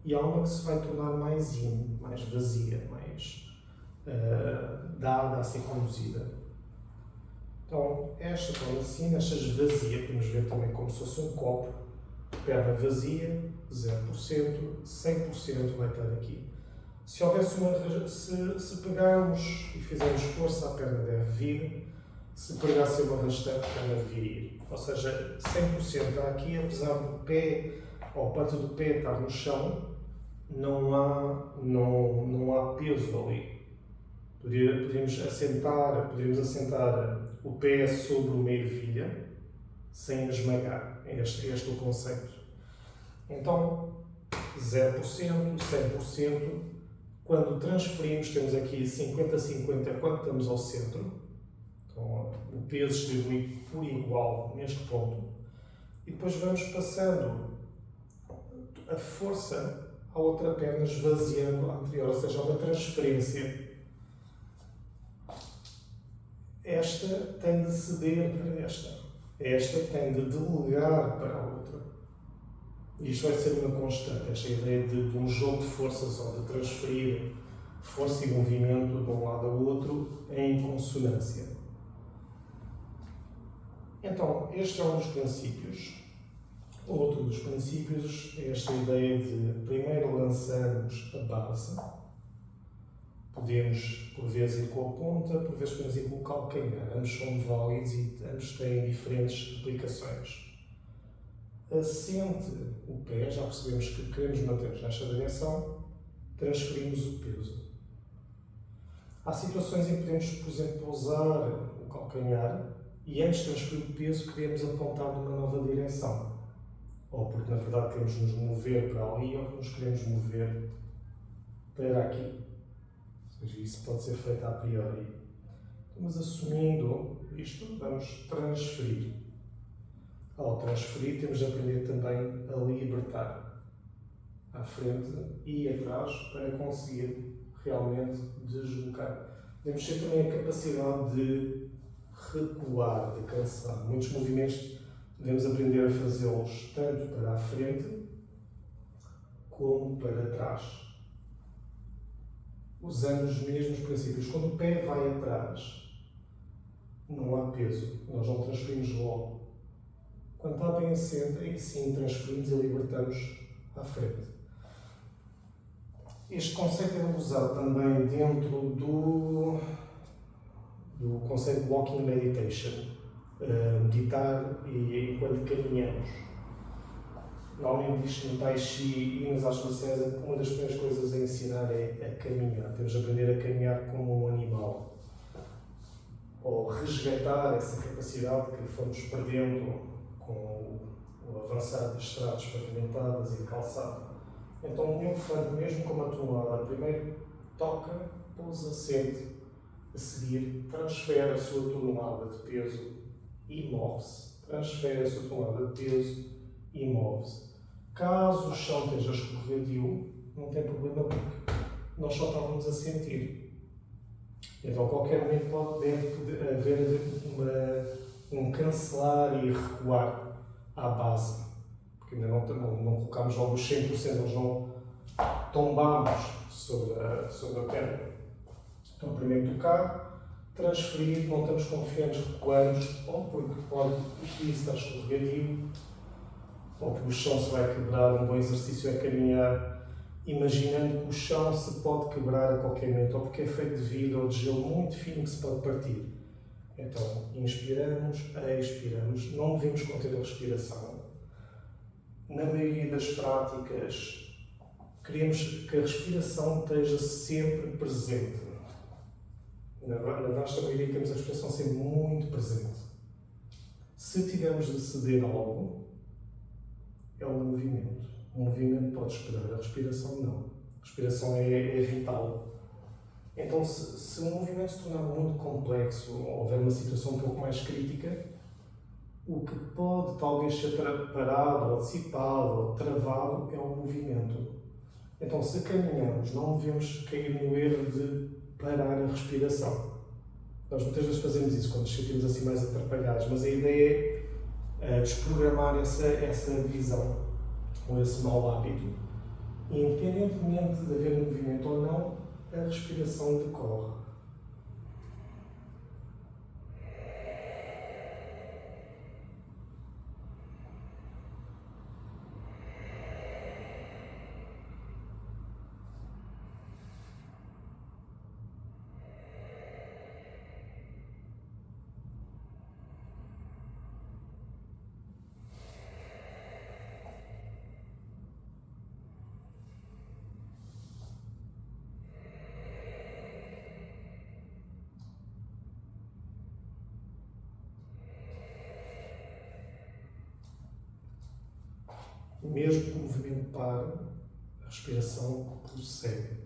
e há uma que se vai tornar mais yin, mais vazia, mais dada a ser conduzida. Então, esta torna-se yin, esta esvazia, podemos ver também como se fosse um copo, perna vazia, 0%, 100% vai estar aqui. Se houvesse se pegarmos e fizermos força, a perna deve vir. Se pegasse uma rastante, a perna devia ir. Ou seja, 100% está aqui, apesar do pé, ou a parte do pé estar no chão, não há peso ali. Poderíamos assentar o pé sobre uma ervilha, sem esmagar. Este é o conceito. Então, 0%, 100%, quando transferimos, temos aqui 50-50 quando estamos ao centro. Então, o peso distribuído por igual neste ponto. E depois vamos passando a força à outra perna, esvaziando a anterior, ou seja, uma transferência. Esta tem de ceder para esta. Esta tem de delegar para a outra. E isto vai ser uma constante, esta ideia de um jogo de forças ou de transferir força e movimento de um lado ao outro em consonância. Então, este é um dos princípios. Outro dos princípios é esta ideia de primeiro lançamos a base. Podemos, por vezes, ir com a ponta, por vezes podemos ir com o calcanhar. Ambos são válidos e ambos têm diferentes aplicações. Assente o pé, já percebemos que queremos manter-nos nesta direção, transferimos o peso. Há situações em que podemos, por exemplo, pousar o calcanhar e antes de transferir o peso queremos apontar numa nova direção. Ou porque na verdade queremos nos mover para ali ou nos queremos mover para aqui. Ou seja, isso pode ser feito a priori. Mas assumindo isto, vamos transferir. Ao transferir, temos de aprender também a libertar à frente e atrás para conseguir realmente deslocar. Devemos ter também a capacidade de recuar, de cancelar. Muitos movimentos devemos aprender a fazê-los tanto para a frente como para trás, usando os mesmos princípios. Quando o pé vai atrás, não há peso, nós não transferimos logo. Quando está bem assente, aí sim transferimos e libertamos à frente. Este conceito é usado também dentro do conceito de walking meditation, meditar e enquanto caminhamos. Normalmente diz no Tai Chi e nas artes marciais que uma das primeiras coisas a ensinar é a caminhar. Temos de aprender a caminhar como um animal. Ou resgatar essa capacidade que fomos perdendo com o avançar das estradas pavimentadas e de calçado. Então, um elefante, mesmo com uma tonelada, primeiro toca, pousa, sente, a seguir transfere a sua tonelada de peso e move-se. Transfere a sua tonelada de peso e move-se. Caso o chão esteja escorregadio, não tem problema porque nós só estávamos a sentir. Então, a qualquer momento deve haver um cancelar e recuar à base. Porque ainda não colocámos logo os 100%, nós não tombámos sobre a perna. Então, primeiro tocar, transferir, não estamos confiantes, recuamos, ou porque pode o piso estar escorregadio, ou porque o chão se vai quebrar. Um bom exercício é caminhar imaginando que o chão se pode quebrar a qualquer momento, ou porque é feito de vidro ou de gelo muito fino que se pode partir. Então, inspiramos, expiramos, não devemos conter a respiração. Na maioria das práticas, queremos que a respiração esteja sempre presente. Na vasta maioria, queremos a respiração sempre muito presente. Se tivermos de ceder algo, é o movimento. O movimento pode esperar, a respiração não. A respiração é vital. Então, se o movimento se tornar muito complexo ou houver uma situação um pouco mais crítica, o que pode talvez ser parado, ou dissipado, ou travado é o movimento. Então, se caminhamos, não devemos cair no erro de parar a respiração. Nós muitas vezes fazemos isso quando nos sentimos assim mais atrapalhados, mas a ideia é desprogramar essa visão, ou esse mau hábito. E, independentemente de haver movimento ou não, a respiração decorre. Mesmo que o movimento pare, a respiração prossegue.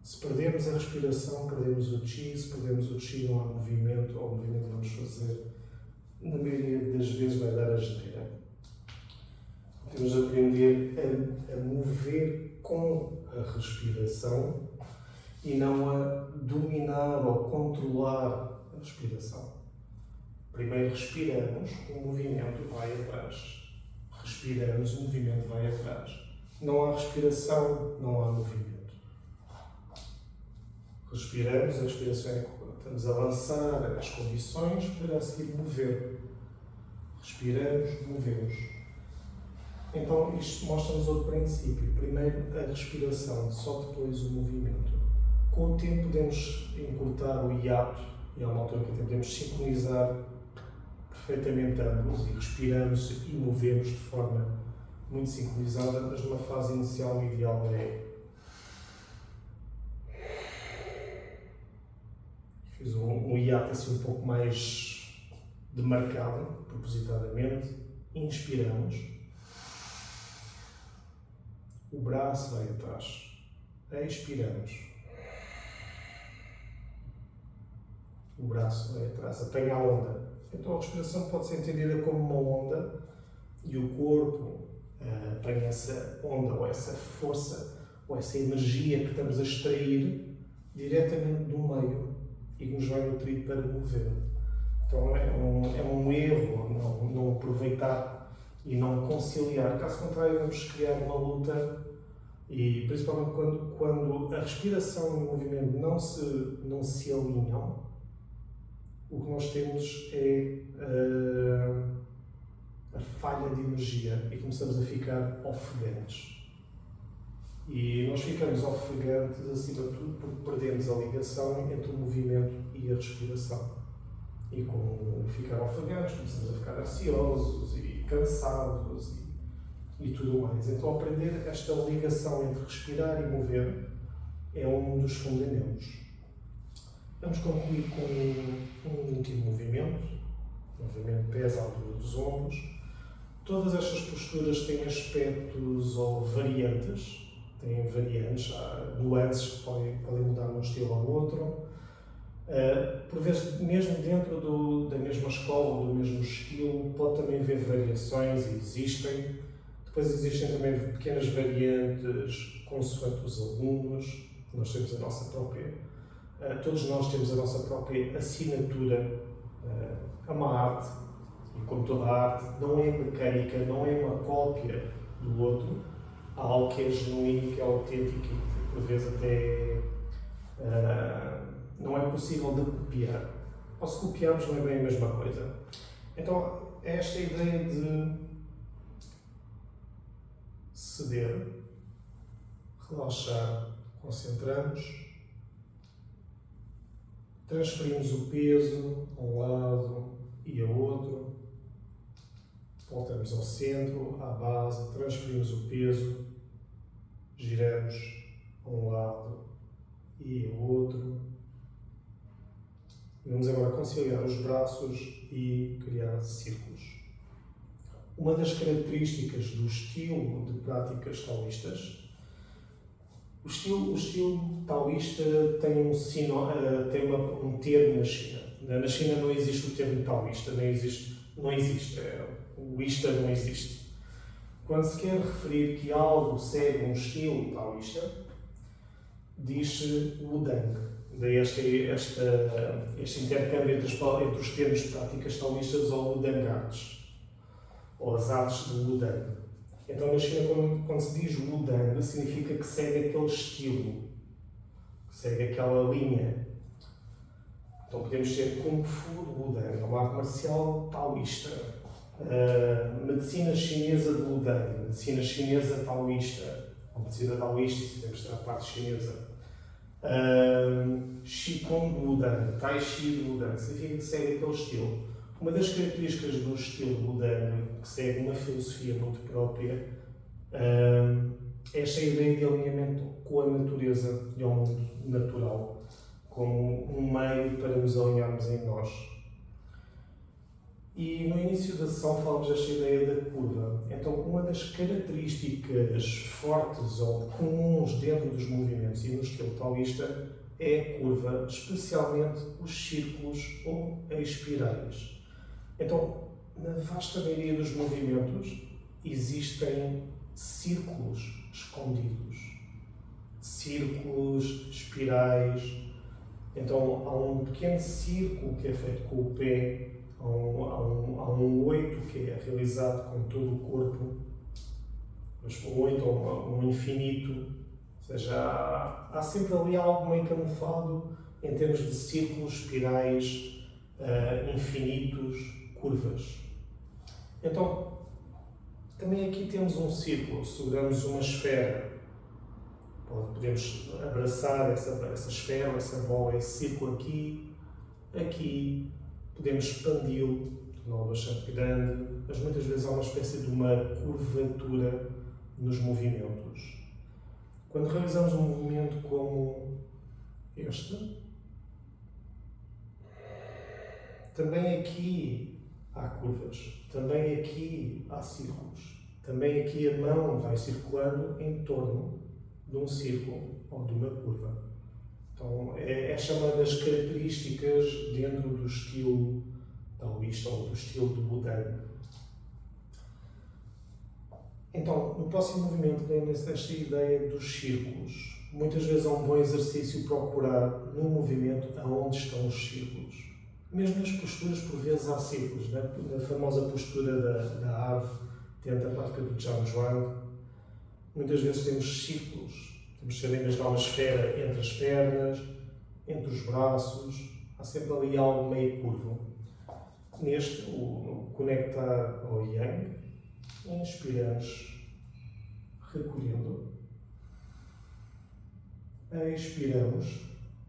Se perdermos a respiração, perdemos o chi. Se perdemos o chi, não há movimento, ou o movimento que vamos fazer, na maioria das vezes, vai dar a geneira. Temos de aprender a mover com a respiração e não a dominar ou controlar a respiração. Primeiro respiramos, o movimento vai atrás. Respiramos, o movimento vai atrás. Não há respiração, não há movimento. Respiramos, a respiração é correta. Estamos a avançar as condições para a seguir mover. Respiramos, movemos. Então, isto mostra-nos outro princípio. Primeiro a respiração, só depois o movimento. Com o tempo podemos encurtar o hiato e há uma altura que podemos sincronizar perfeitamente ambos e respiramos e movemos de forma muito sincronizada, mas numa fase inicial o ideal é... Fiz um hiato assim um pouco mais demarcado, propositadamente. Inspiramos. O braço vai atrás. Expiramos. O o braço vai atrás, apanha a onda. Então a respiração pode ser entendida como uma onda e o corpo apanha essa onda ou essa força ou essa energia que estamos a extrair diretamente do meio e que nos vai nutrir para mover. Então é um erro não aproveitar e não conciliar. Caso contrário, vamos criar uma luta e principalmente quando a respiração e o movimento não se alinham, o que nós temos é a falha de energia e começamos a ficar ofegantes. E nós ficamos ofegantes, acima de tudo, porque perdemos a ligação entre o movimento e a respiração. E com ficar ofegantes, começamos a ficar ansiosos e cansados e tudo mais. Então, aprender esta ligação entre respirar e mover é um dos fundamentos. Vamos concluir com um último movimento pés à altura dos ombros. Todas estas posturas têm aspectos ou variantes, há nuances que podem mudar de um estilo ao outro. Por vezes, mesmo dentro da mesma escola ou do mesmo estilo, pode também haver variações e existem. Depois existem também pequenas variantes consoante os alunos. Nós temos a nossa própria, todos nós temos a nossa própria assinatura. É uma arte, e como toda arte, não é mecânica, não é uma cópia do outro. Há algo que é genuíno, que é autêntico e por vezes até não é possível de copiar. Ou se copiarmos, não é bem a mesma coisa. Então, é esta ideia de ceder, relaxar, concentramos, transferimos o peso a um lado e ao outro, voltamos ao centro, à base, transferimos o peso, giramos a um lado e ao outro. E vamos agora conciliar os braços e criar círculos. Uma das características do estilo de práticas taoístas, o estilo taoísta tem um termo na China. Na China não existe o termo taoísta, não existe. O ista não existe. Quando se quer referir que algo segue um estilo taoísta, diz-se Wudang. Daí este intercâmbio entre os termos práticas taoístas ou Wudang Arts, ou as artes do Wudang. Então, na China, quando se diz Wudang, significa que segue aquele estilo, que segue aquela linha. Então, podemos ter Kung Fu do Wudang, uma arte marcial taoísta, medicina chinesa do Wudang, medicina chinesa taoísta, ou medicina taoísta, se temos a parte chinesa. Qigong do Wudang, Tai Chi do Wudang, significa que segue aquele estilo. Uma das características do estilo Wudang, que segue uma filosofia muito própria, é esta ideia de alinhamento com a natureza e ao mundo natural, como um meio para nos alinharmos em nós. E no início da sessão falamos desta ideia da curva. Então, uma das características fortes ou comuns dentro dos movimentos e no estilo taoísta é a curva, especialmente os círculos ou as espirais. Então, na vasta maioria dos movimentos existem círculos escondidos, círculos, espirais. Então, há um pequeno círculo que é feito com o pé, há um 8 que é realizado com todo o corpo, mas um 8 ou um infinito, ou seja, há sempre ali algo meio camuflado em termos de círculos, espirais, infinitos, curvas. Então, também aqui temos um círculo, seguramos uma esfera. Podemos abraçar essa esfera, essa bola, esse círculo aqui. Podemos expandi-lo, torná-lo bastante grande, mas muitas vezes há uma espécie de uma curvatura nos movimentos. Quando realizamos um movimento como este, também aqui há curvas, também aqui há círculos, também aqui a mão vai circulando em torno de um círculo ou de uma curva. Então, esta é uma das características dentro do estilo taoísta ou do estilo do Wudang. Então, no próximo movimento, lembrem-se desta ideia dos círculos. Muitas vezes é um bom exercício procurar no movimento aonde estão os círculos. Mesmo nas posturas, por vezes há círculos. Na famosa postura da árvore, dentro da prática do Jiangzhuang, muitas vezes temos círculos. Temos que imaginar uma esfera entre as pernas, entre os braços. Há sempre ali algo meio curvo. Neste, o conectar ao Yang, inspiramos, recolhendo. Expiramos,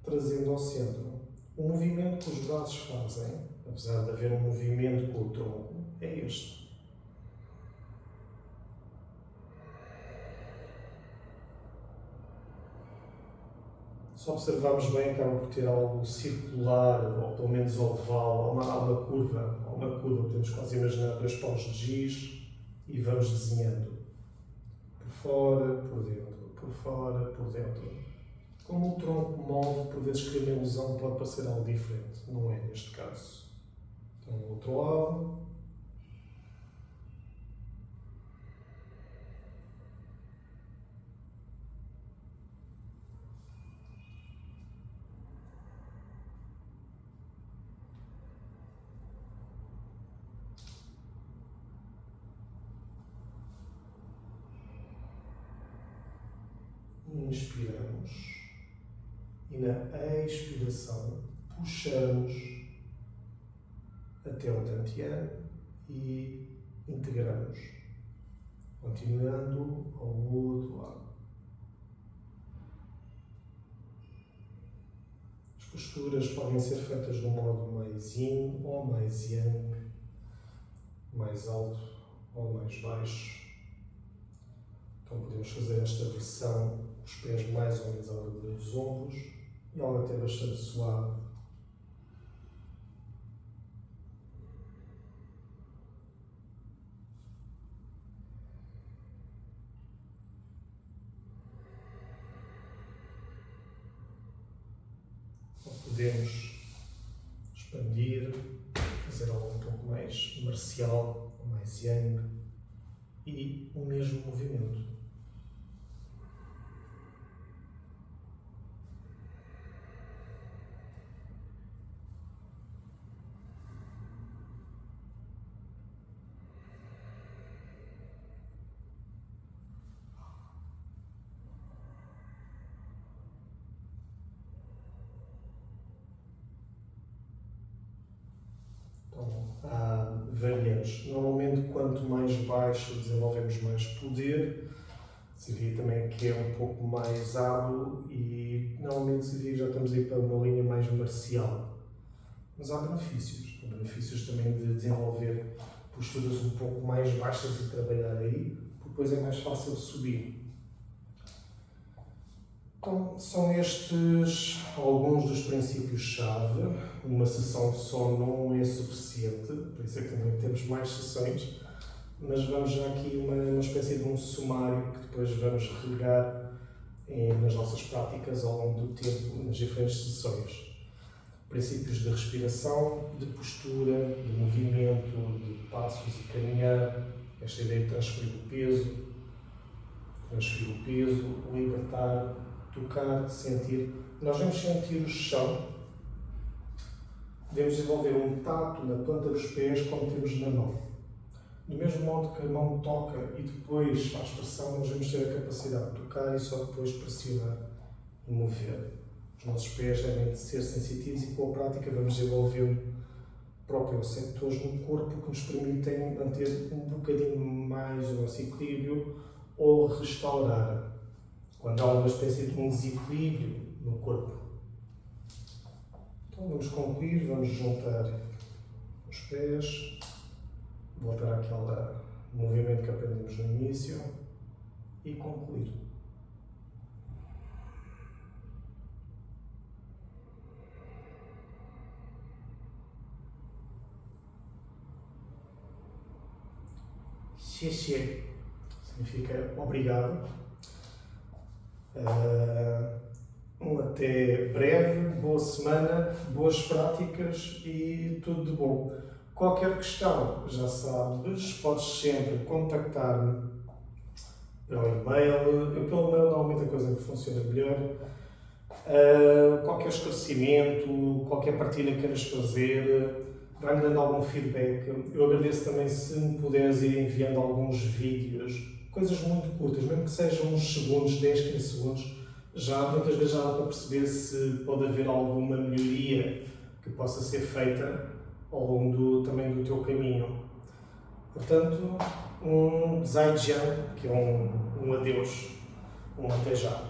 trazendo ao centro. O movimento que os braços fazem, apesar de haver um movimento com o tronco, é este. Se observarmos bem, acaba por ter algo circular, ou pelo menos oval, há uma curva, podemos quase imaginar 2 paus de giz e vamos desenhando. Por fora, por dentro, por fora, por dentro. Como o tronco move, por vezes cria uma ilusão, pode parecer algo diferente. Não é neste caso. Então, do outro lado. Inspiramos. E na expiração, puxamos até o dantian e integramos, continuando ao outro lado. As posturas podem ser feitas de um modo mais yin ou mais yang, mais alto ou mais baixo. Então podemos fazer esta versão, os pés mais ou menos à altura dos ombros, e algo até bastante suave. Podemos expandir, fazer algo um pouco mais marcial, mais yang, e o mesmo movimento. Há variantes. Normalmente, quanto mais baixo desenvolvemos mais poder, se vê também que é um pouco mais árduo e normalmente se vê que já estamos aí para uma linha mais marcial. Mas há benefícios também de desenvolver posturas um pouco mais baixas e trabalhar aí, porque depois é mais fácil subir. Então, são estes alguns dos princípios-chave. Uma sessão só não é suficiente, por isso é que também temos mais sessões, mas vamos já aqui uma espécie de um sumário que depois vamos regar nas nossas práticas ao longo do tempo, nas diferentes sessões. Princípios de respiração, de postura, de movimento, de passos e caminhar, esta ideia de transferir o peso, libertar, tocar, sentir. Nós vamos sentir o chão, devemos desenvolver um tato na planta dos pés como temos na mão. Do mesmo modo que a mão toca e depois faz pressão, nós vamos ter a capacidade de tocar e só depois pressionar e mover. Os nossos pés devem ser sensitivos e com a prática vamos desenvolvendo proprioceptores no corpo que nos permitem manter um bocadinho mais o nosso equilíbrio ou restaurar quando há uma espécie de um desequilíbrio no corpo. Então vamos concluir, vamos juntar os pés, voltar àquele movimento que aprendemos no início e concluir. Xie significa obrigado. Um até breve, boa semana, boas práticas e tudo de bom. Qualquer questão, já sabes, podes sempre contactar-me pelo e-mail. Eu pelo e-mail normalmente a coisa que funciona melhor. Qualquer esclarecimento, qualquer partilha que queiras fazer, vai-me dando algum feedback. Eu agradeço também se me puderes ir enviando alguns vídeos, coisas muito curtas, mesmo que sejam uns segundos, 10, 15 segundos, já muitas vezes já dá para perceber se pode haver alguma melhoria que possa ser feita ao longo também do teu caminho. Portanto, um Zaijian, que é um adeus, um até já.